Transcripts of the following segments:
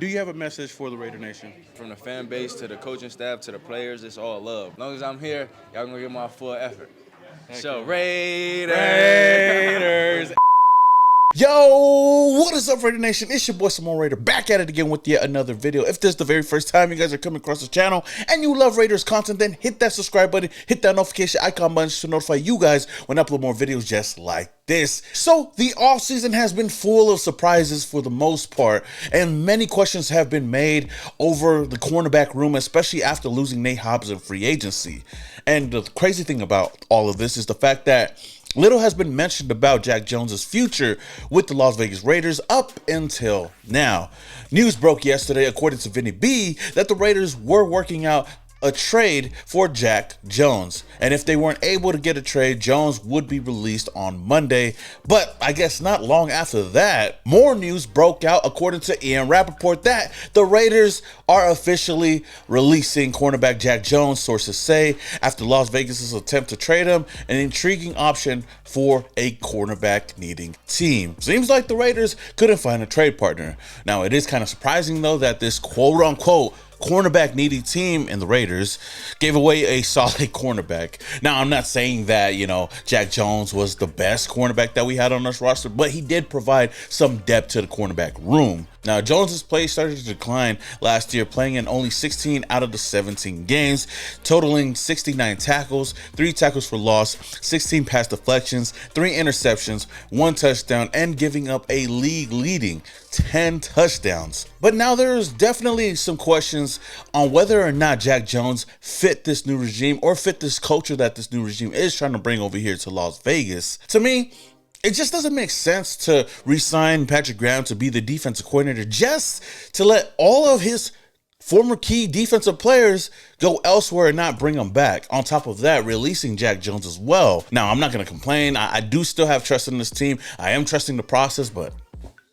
Do you have a message for the Raider Nation? From the fan base to the coaching staff to the players, it's all love. As long as I'm here, y'all gonna give my full effort. So Raiders. Raiders. Yo, what is up, Raider Nation? It's your boy Simone Raider back at it again with yet another video. If this is the very first time you guys are coming across the channel and you love Raiders content, then hit that subscribe button, hit that notification icon button to notify you guys when I upload more videos just like this. So the offseason has been full of surprises for the most part, and many questions have been made over the cornerback room, especially after losing Nate Hobbs in free agency. And the crazy thing about all of this is the fact that little has been mentioned about Jack Jones's future with the Las Vegas Raiders up until now. News broke yesterday, according to Vinny B, that the Raiders were working out a trade for Jack Jones. And if they weren't able to get a trade, Jones would be released on Monday. But I guess not long after that, more news broke out, according to Ian Rappaport, that the Raiders are officially releasing cornerback Jack Jones, sources say, after Las Vegas' attempt to trade him, an intriguing option for a cornerback needing team. Seems like the Raiders couldn't find a trade partner. Now, it is kind of surprising, though, that this quote-unquote cornerback needy team in the Raiders gave away a solid cornerback. Now, I'm not saying that, Jack Jones was the best cornerback that we had on this roster, but he did provide some depth to the cornerback room. Now, Jones's play started to decline last year, playing in only 16 out of the 17 games, totaling 69 tackles, 3 tackles for loss, 16 pass deflections, 3 interceptions, 1 touchdown, and giving up a league-leading 10 touchdowns. But now there's definitely some questions on whether or not Jack Jones fit this new regime or fit this culture that this new regime is trying to bring over here to Las Vegas. To me, it just doesn't make sense to re-sign Patrick Graham to be the defensive coordinator just to let all of his former key defensive players go elsewhere and not bring them back. On top of that, releasing Jack Jones as well. Now, I'm not going to complain. I do still have trust in this team. I am trusting the process, but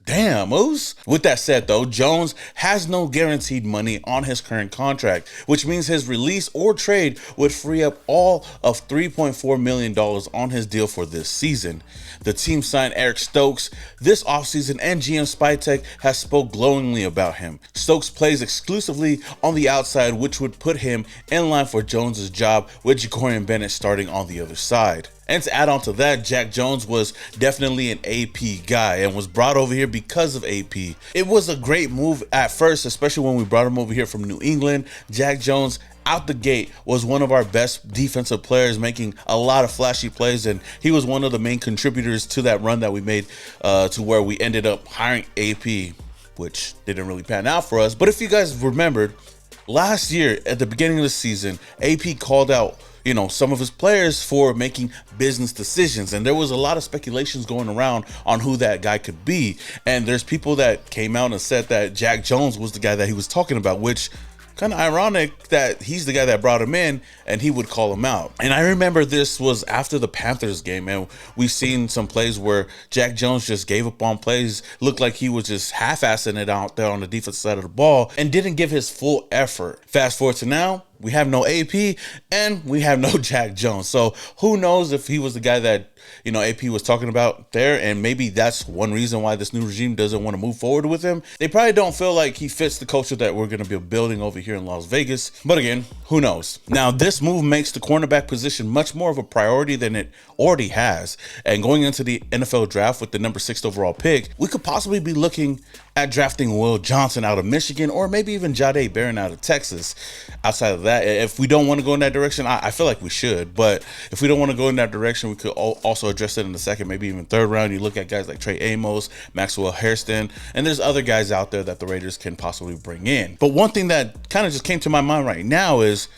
damn, Moose. With that said, though, Jones has no guaranteed money on his current contract, which means his release or trade would free up all of $3.4 million on his deal for this season. The team signed Eric Stokes this offseason, and GM Spytek has spoke glowingly about him. Stokes plays exclusively on the outside, which would put him in line for Jones's job, with Jacorian Bennett starting on the other side. And to add on to that, Jack Jones was definitely an AP guy and was brought over here because of AP. It was a great move at first, especially when we brought him over here from New England. Jack Jones, out the gate, was one of our best defensive players, making a lot of flashy plays, and he was one of the main contributors to that run that we made to where we ended up hiring AP, which didn't really pan out for us. But if you guys remembered, last year at the beginning of the season, AP called out some of his players for making business decisions, and there was a lot of speculations going around on who that guy could be. And there's people that came out and said that Jack Jones was the guy that he was talking about, which kind of ironic that he's the guy that brought him in and he would call him out. And I remember this was after the Panthers game, and we seen some plays where Jack Jones just gave up on plays, looked like he was just half-assing it out there on the defensive side of the ball and didn't give his full effort. Fast forward to now, we have no AP and we have no Jack Jones. So who knows if he was the guy that, AP was talking about there, and maybe that's one reason why this new regime doesn't want to move forward with him. They probably don't feel like he fits the culture that we're going to be building over here in Las Vegas. But again, who knows? Now, this move makes the cornerback position much more of a priority than it already has. And going into the NFL draft with the number 6 overall pick, we could possibly be looking at drafting Will Johnson out of Michigan, or maybe even Jahdae Barron out of Texas. Outside of that, if we don't want to go in that direction, I feel like we should. But if we don't want to go in that direction, we could also address it in the second, maybe even third round. You look at guys like Trey Amos, Maxwell Hairston, and there's other guys out there that the Raiders can possibly bring in. But one thing that kind of just came to my mind right now is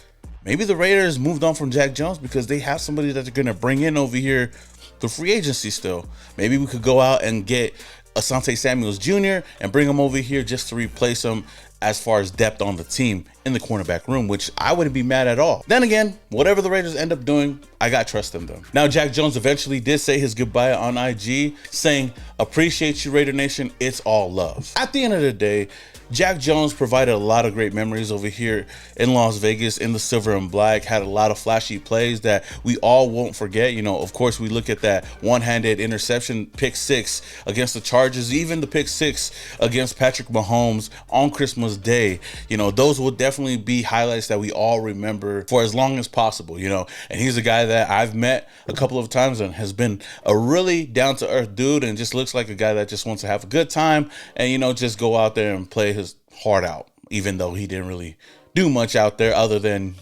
maybe the Raiders moved on from Jack Jones because they have somebody that they're going to bring in over here through free agency still. Maybe we could go out and get Asante Samuels Jr. and bring him over here just to replace him as far as depth on the team in the cornerback room, which I wouldn't be mad at all. Then again, whatever the Raiders end up doing, I got trust in them. Now, Jack Jones eventually did say his goodbye on IG, saying, "Appreciate you, Raider Nation. It's all love." At the end of the day, Jack Jones provided a lot of great memories over here in Las Vegas in the silver and black, had a lot of flashy plays that we all won't forget. You know, of course, we look at that one-handed interception, pick six against the Chargers, even the pick six against Patrick Mahomes on Christmas Day. You know, those will definitely be highlights that we all remember for as long as possible, you know. And he's a guy that I've met a couple of times and has been a really down-to-earth dude and just looks like a guy that just wants to have a good time and, you know, just go out there and play his heart out, even though he didn't really do much out there other than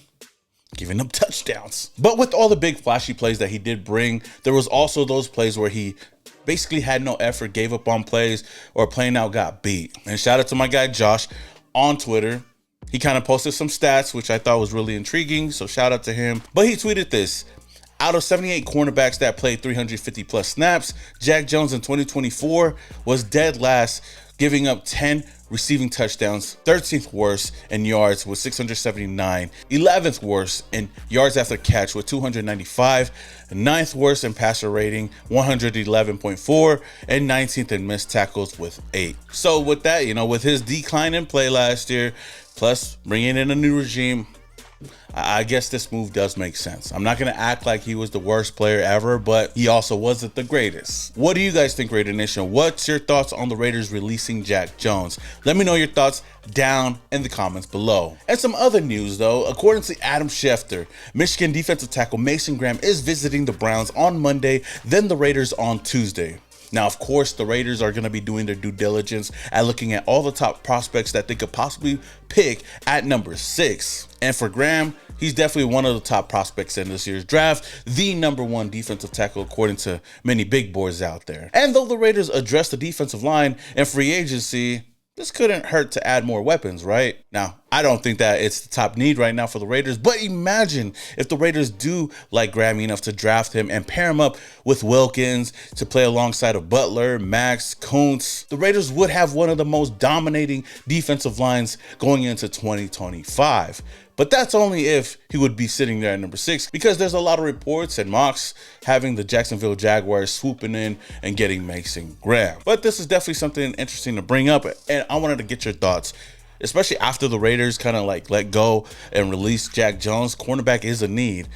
giving up touchdowns. But with all the big flashy plays that he did bring, there was also those plays where he basically had no effort, gave up on plays, or playing out got beat. And shout out to my guy Josh on Twitter. He kind of posted some stats, which I thought was really intriguing, so shout out to him. But he tweeted this: out of 78 cornerbacks that played 350 plus snaps, Jack Jones in 2024 was dead last, giving up 10 receiving touchdowns, 13th worst in yards with 679, 11th worst in yards after catch with 295, 9th worst in passer rating, 111.4, and 19th in missed tackles with 8. So with that, you know, with his decline in play last year, plus bringing in a new regime, I guess this move does make sense. I'm not going to act like he was the worst player ever, but he also wasn't the greatest. What do you guys think, Raider Nation? What's your thoughts on the Raiders releasing Jack Jones? Let me know your thoughts down in the comments below. And some other news though, according to Adam Schefter, Michigan defensive tackle Mason Graham is visiting the Browns on Monday, then the Raiders on Tuesday. Now, of course, the Raiders are going to be doing their due diligence at looking at all the top prospects that they could possibly pick at number 6. And for Graham, he's definitely one of the top prospects in this year's draft, the number 1 defensive tackle according to many big boards out there. And though the Raiders address the defensive line and free agency, this couldn't hurt to add more weapons, right? Now, I don't think that it's the top need right now for the Raiders, but imagine if the Raiders do like Graham enough to draft him and pair him up with Wilkins to play alongside of Butler, Max, Kuntz. The Raiders would have one of the most dominating defensive lines going into 2025. But that's only if he would be sitting there at number 6, because there's a lot of reports and mocks having the Jacksonville Jaguars swooping in and getting Mason Graham. But this is definitely something interesting to bring up, and I wanted to get your thoughts, especially after the Raiders kind of like let go and release Jack Jones. Cornerback is a need.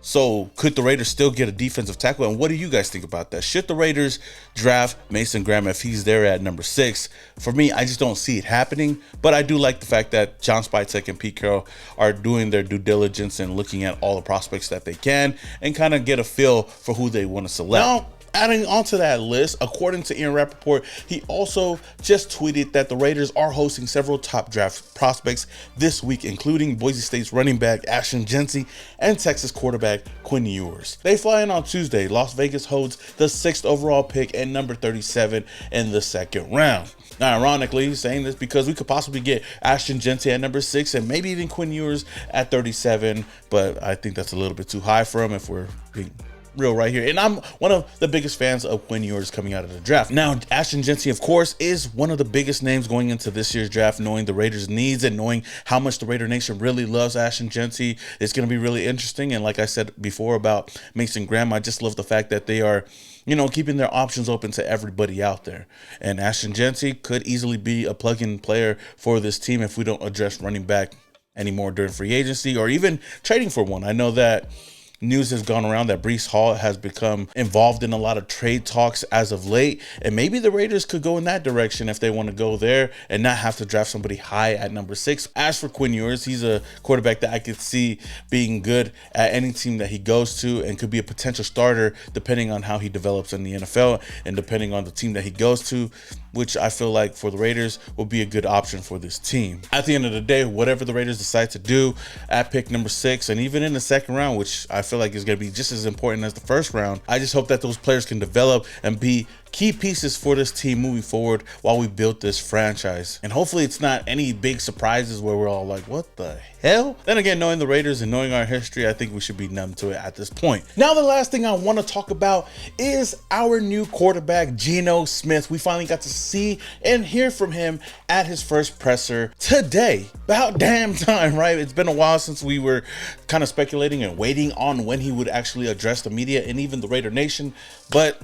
So could the Raiders still get a defensive tackle? And what do you guys think about that? Should the Raiders draft Mason Graham if he's there at number 6? For me, I just don't see it happening. But I do like the fact that John Spytek and Pete Carroll are doing their due diligence and looking at all the prospects that they can and kind of get a feel for who they want to select. Now, adding onto that list, according to Ian Rappaport, he also just tweeted that the Raiders are hosting several top draft prospects this week, including Boise State's running back Ashton Jeanty and Texas quarterback Quinn Ewers. They fly in on Tuesday. Las Vegas holds the 6th overall pick and number 37 in the 2nd round. Now, ironically, he's saying this because we could possibly get Ashton Jeanty at number 6 and maybe even Quinn Ewers at 37, but I think that's a little bit too high for him if we're being real right here. And I'm one of the biggest fans of Quinn Ewers coming out of the draft. Now, Ashton Jeanty, of course, is one of the biggest names going into this year's draft, knowing the Raiders' needs and knowing how much the Raider Nation really loves Ashton Jeanty. It's going to be really interesting. And like I said before about Mason Graham, I just love the fact that they are, you know, keeping their options open to everybody out there. And Ashton Jeanty could easily be a plug-in player for this team if we don't address running back anymore during free agency or even trading for one. I know that news has gone around that Breece Hall has become involved in a lot of trade talks as of late, and maybe the Raiders could go in that direction if they want to go there and not have to draft somebody high at number 6. As for Quinn Ewers, he's a quarterback that I could see being good at any team that he goes to and could be a potential starter depending on how he develops in the NFL and depending on the team that he goes to, which I feel like for the Raiders will be a good option for this team. At the end of the day, whatever the Raiders decide to do at pick number 6 and even in the 2nd round, which I feel like is going to be just as important as the 1st round, I just hope that those players can develop and be key pieces for this team moving forward while we build this franchise. And hopefully it's not any big surprises where we're all like, what the hell? Then again, knowing the Raiders and knowing our history, I think we should be numb to it at this point. Now, the last thing I want to talk about is our new quarterback, Geno Smith. We finally got to see and hear from him at his first presser today. About damn time, right? It's been a while since we were kind of speculating and waiting on when he would actually address the media and even the Raider Nation, but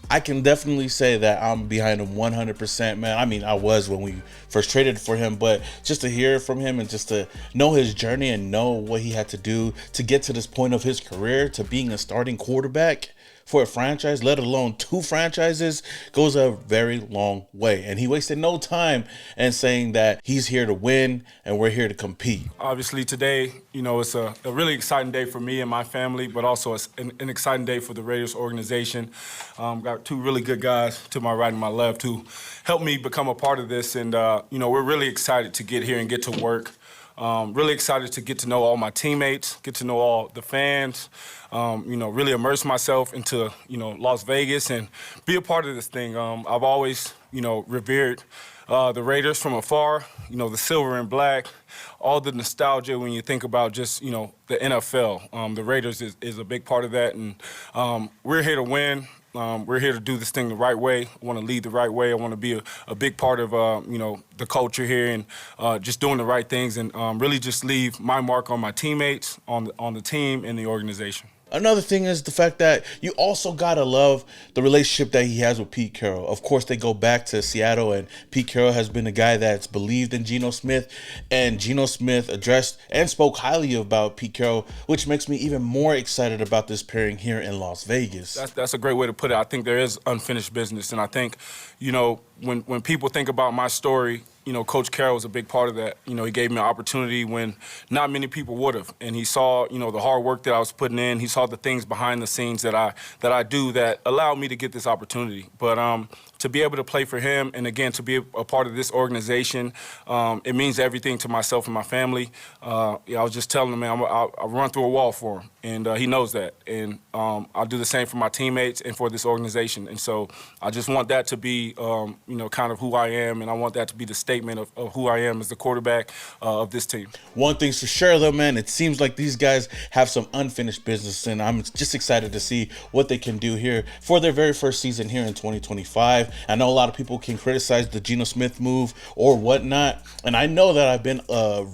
I can definitely say that I'm behind him 100%, man. I mean, I was when we first traded for him, but just to hear from him and just to know his journey and know what he had to do to get to this point of his career, to being a starting quarterback for a franchise, let alone 2 franchises, goes a very long way. And he wasted no time in saying that he's here to win and we're here to compete. Obviously today, you know, it's a really exciting day for me and my family, but also it's an exciting day for the Raiders organization. Got 2 really good guys to my right and my left who helped me become a part of this. And, you know, we're really excited to get here and get to work. Really excited to get to know all my teammates, get to know all the fans, you know, really immerse myself into, you know, Las Vegas and be a part of this thing. I've always, you know, revered the Raiders from afar, you know, the silver and black, all the nostalgia when you think about just, you know, the NFL. The Raiders is a big part of that, and we're here to win. We're here to do this thing the right way. I want to lead the right way. I want to be a big part of, you know, the culture here and just doing the right things and really just leave my mark on my teammates, on the team, and the organization. Another thing is the fact that you also gotta love the relationship that he has with Pete Carroll. Of course, they go back to Seattle, and Pete Carroll has been a guy that's believed in Geno Smith, and Geno Smith addressed and spoke highly about Pete Carroll, which makes me even more excited about this pairing here in Las Vegas. That's a great way to put it. I think there is unfinished business, and I think, you know, when people think about my story, you know, Coach Carroll was a big part of that. You know, he gave me an opportunity when not many people would have. And he saw, you know, the hard work that I was putting in. He saw the things behind the scenes that I do that allowed me to get this opportunity. But to be able to play for him and, again, to be a part of this organization, it means everything to myself and my family. Yeah, I was just telling him, man, I'll run through a wall for him. And he knows that. And I'll do the same for my teammates and for this organization. And so I just want that to be, you know, kind of who I am. And I want that to be the statement of who I am as the quarterback of this team. One thing's for sure, though, man, it seems like these guys have some unfinished business, and I'm just excited to see what they can do here for their very first season here in 2025. I know a lot of people can criticize the Geno Smith move or whatnot, and I know that I've been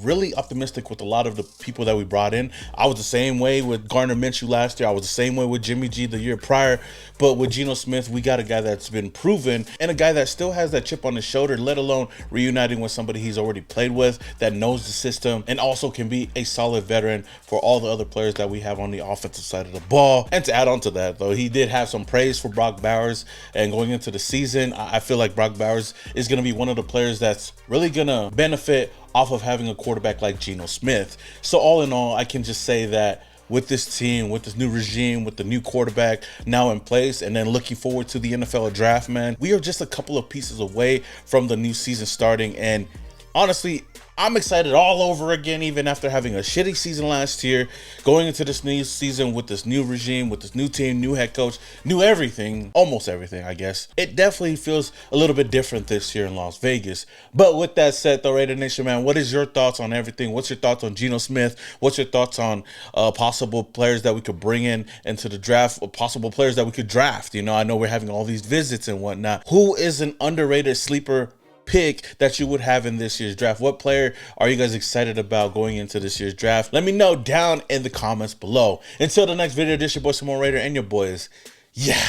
really optimistic with a lot of the people that we brought in. I was the same way with Gardner Minshew last year. I was the same way with Jimmy G the year prior. But with Geno Smith, we got a guy that's been proven and a guy that still has that chip on his shoulder, let alone reuniting with somebody he's already played with, that knows the system, and also can be a solid veteran for all the other players that we have on the offensive side of the ball. And to add on to that, though, he did have some praise for Brock Bowers, and going into the season, I feel like Brock Bowers is going to be one of the players that's really going to benefit off of having a quarterback like Geno Smith. So all in all, I can just say that with this team, with this new regime, with the new quarterback now in place, and then looking forward to the NFL draft, man, we are just a couple of pieces away from the new season starting. And honestly, I'm excited all over again, even after having a shitty season last year, going into this new season with this new regime, with this new team, new head coach, new everything, almost everything, I guess. It definitely feels a little bit different this year in Las Vegas. But with that said, though, Raider Nation, man, what is your thoughts on everything? What's your thoughts on Geno Smith? What's your thoughts on possible players that we could bring in into the draft, or possible players that we could draft? You know, I know we're having all these visits and whatnot. Who is an underrated sleeper pick that you would have in this year's draft? What player are you guys excited about going into this year's draft? Let me know down in the comments below. Until the next video, this is your boy Simone Raider and your boys. Yeah.